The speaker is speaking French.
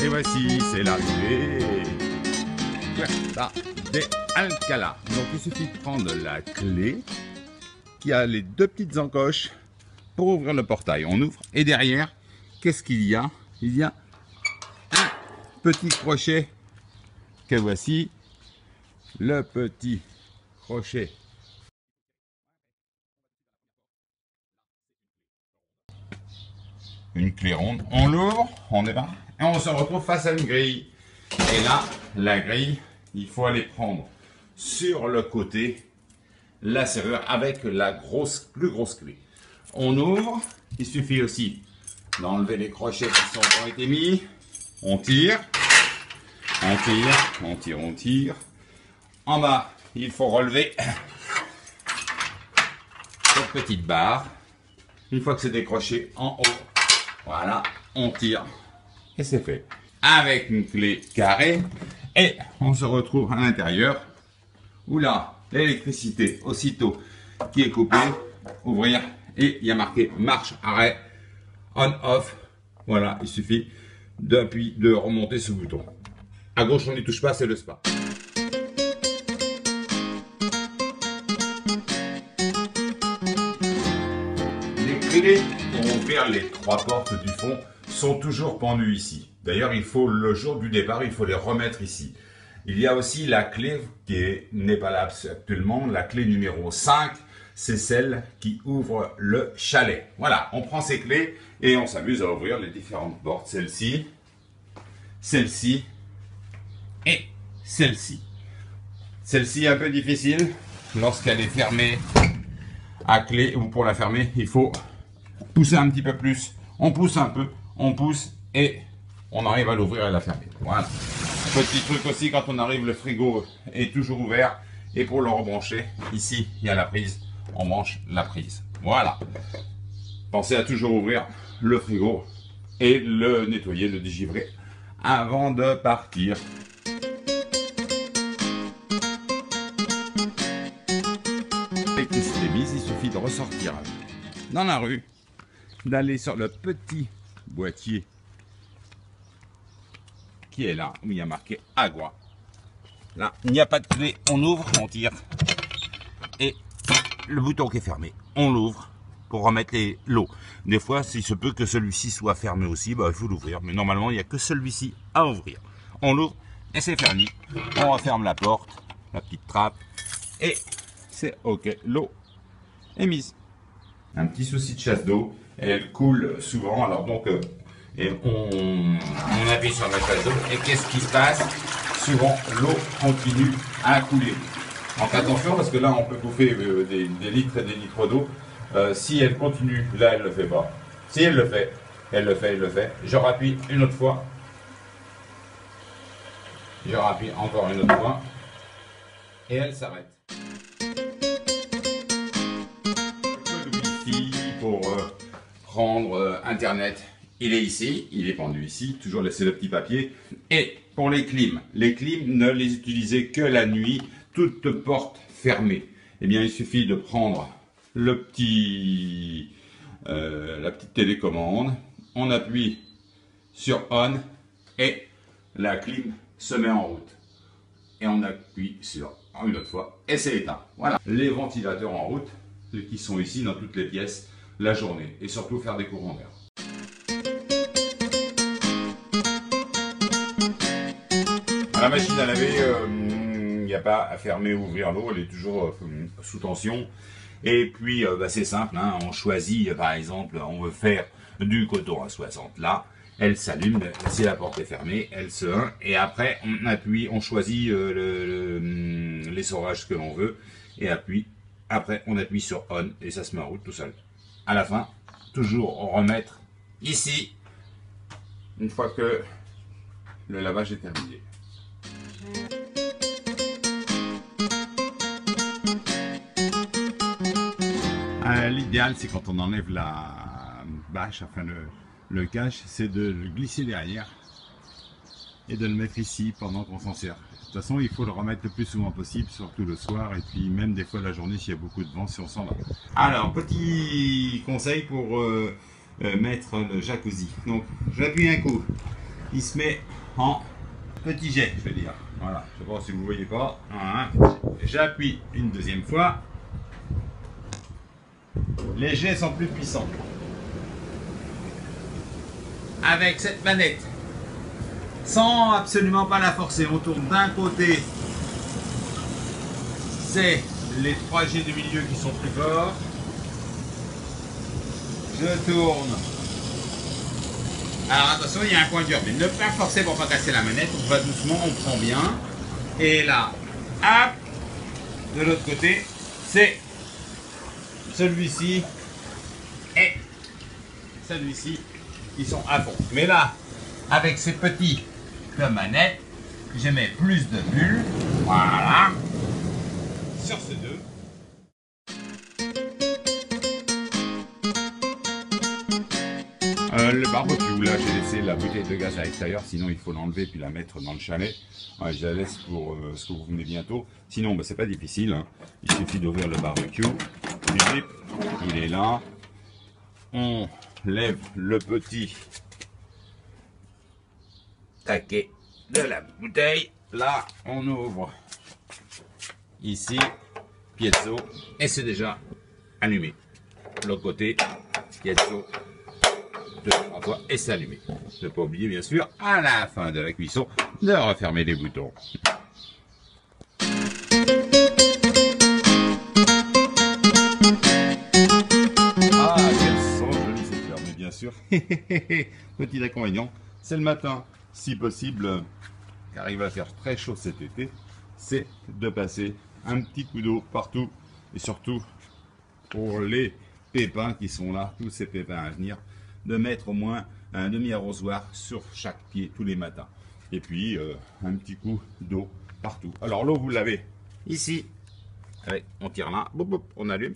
Et voici, c'est l'arrivée des Alcala. Donc il suffit de prendre la clé qui a les deux petites encoches pour ouvrir le portail. On ouvre et derrière, qu'est-ce qu'il y a? Il y a un petit crochet que voici. Le petit crochet. Une clé ronde. On l'ouvre, on est là, et on se retrouve face à une grille. Et là, la grille, il faut aller prendre sur le côté la serrure avec la plus grosse clé. On ouvre, il suffit aussi d'enlever les crochets qui ont été mis. On tire, on tire, on tire, on tire. En bas, il faut relever cette petite barre. Une fois que c'est décroché en haut, voilà, on tire et c'est fait. Avec une clé carrée et on se retrouve à l'intérieur où là, l'électricité aussitôt qui est coupée, ouvrir et il y a marqué marche, arrêt, on, off. Voilà, il suffit de remonter ce bouton. À gauche, on n'y touche pas, c'est le spa. Les clés pour ouvrir les trois portes du fond sont toujours pendues ici. D'ailleurs, le jour du départ, il faut les remettre ici. Il y a aussi la clé qui n'est pas là actuellement, la clé numéro 5, c'est celle qui ouvre le chalet. Voilà, on prend ces clés et on s'amuse à ouvrir les différentes portes. Celle-ci, celle-ci et celle-ci. Celle-ci est un peu difficile lorsqu'elle est fermée à clé, ou pour la fermer, il faut pousser un petit peu plus. On pousse un peu, on pousse et on arrive à l'ouvrir et à la fermer. Voilà. Petit truc aussi, quand on arrive, le frigo est toujours ouvert. Et pour le rebrancher, ici, il y a la prise. On branche la prise. Voilà. Pensez à toujours ouvrir le frigo et le nettoyer, le dégivrer avant de partir. L'électricité mise, il suffit de ressortir dans la rue, d'aller sur le petit boîtier qui est là, où il y a marqué Agua. Là, il n'y a pas de clé, on ouvre, on tire, et le bouton qui est fermé, on l'ouvre pour remettre l'eau. Des fois, s'il se peut que celui-ci soit fermé aussi, bah, il faut l'ouvrir, mais normalement, il n'y a que celui-ci à ouvrir. On l'ouvre, et c'est fermé. On referme la porte, la petite trappe, et c'est ok, l'eau est mise. Un petit souci de chasse d'eau, elle coule souvent, alors donc... et on appuie sur la chasse d'eau et qu'est-ce qui se passe? Souvent l'eau continue à couler. Donc attention parce que là on peut bouffer des litres et des litres d'eau. Si elle continue, là elle ne le fait pas. Si elle le fait, elle le fait, elle le fait. Je rappuie une autre fois. Je rappuie encore une autre fois. Et elle s'arrête. Le Wi-Fi pour prendre Internet. Il est ici, il est pendu ici, toujours laisser le petit papier. Et pour les clims, ne les utilisez que la nuit, toutes portes fermées. Eh bien, il suffit de prendre la petite télécommande, on appuie sur on et la clim se met en route. Et on appuie sur une autre fois et c'est éteint. Voilà. Les ventilateurs en route, ceux qui sont ici dans toutes les pièces la journée et surtout faire des courants d'air. La machine à laver, il n'y a pas à fermer ou ouvrir l'eau, elle est toujours sous tension. Et puis c'est simple, hein, on choisit par exemple, on veut faire du coton à 60 là, elle s'allume, si la porte est fermée, elle se et après on appuie, on choisit l'essorage que l'on veut et après on appuie sur on et ça se met en route tout seul. À la fin, toujours remettre ici, une fois que le lavage est terminé. L'idéal, c'est quand on enlève la bâche, enfin le cache, c'est de le glisser derrière et de le mettre ici pendant qu'on s'en sert. De toute façon, il faut le remettre le plus souvent possible, surtout le soir, et puis même des fois la journée s'il y a beaucoup de vent, si on s'en va. Alors, petit conseil pour mettre le jacuzzi. Donc, j'appuie un coup, il se met en petit jet, je vais dire. Voilà, je ne sais pas si vous ne voyez pas. Voilà. J'appuie une deuxième fois. Les jets sont plus puissants. Avec cette manette, sans absolument pas la forcer, on tourne d'un côté, c'est les 3 jets du milieu qui sont plus forts. Je tourne. Alors attention, il y a un point dur, mais ne pas forcer pour pas casser la manette, on va doucement, on prend bien. Et là, hop, de l'autre côté, c'est celui-ci et celui-ci qui sont à fond. Mais là, avec ces petits manettes, je mets plus de bulles, voilà, sur ces deux. Le barbecue, là j'ai laissé la bouteille de gaz à l'extérieur, sinon il faut l'enlever puis la mettre dans le chalet. Ouais, je la laisse pour ce que vous venez bientôt. Sinon bah, c'est pas difficile, hein. Il suffit d'ouvrir le barbecue, il est là. On lève le petit taquet de la bouteille. Là on ouvre ici, piezo, et c'est déjà allumé. L'autre côté, piezo. 2-3 fois et s'allumer. Ne pas oublier bien sûr à la fin de la cuisson de refermer les boutons. Ah quels sont jolis ces fleurs, mais bien sûr, petit inconvénient, c'est le matin, si possible, car il va faire très chaud cet été, c'est de passer un petit coup d'eau partout et surtout pour les pépins qui sont là, tous ces pépins à venir, de mettre au moins un demi-arrosoir sur chaque pied tous les matins. Et puis un petit coup d'eau partout. Alors l'eau vous l'avez ici. Allez, on tire là, boum, boum, on allume.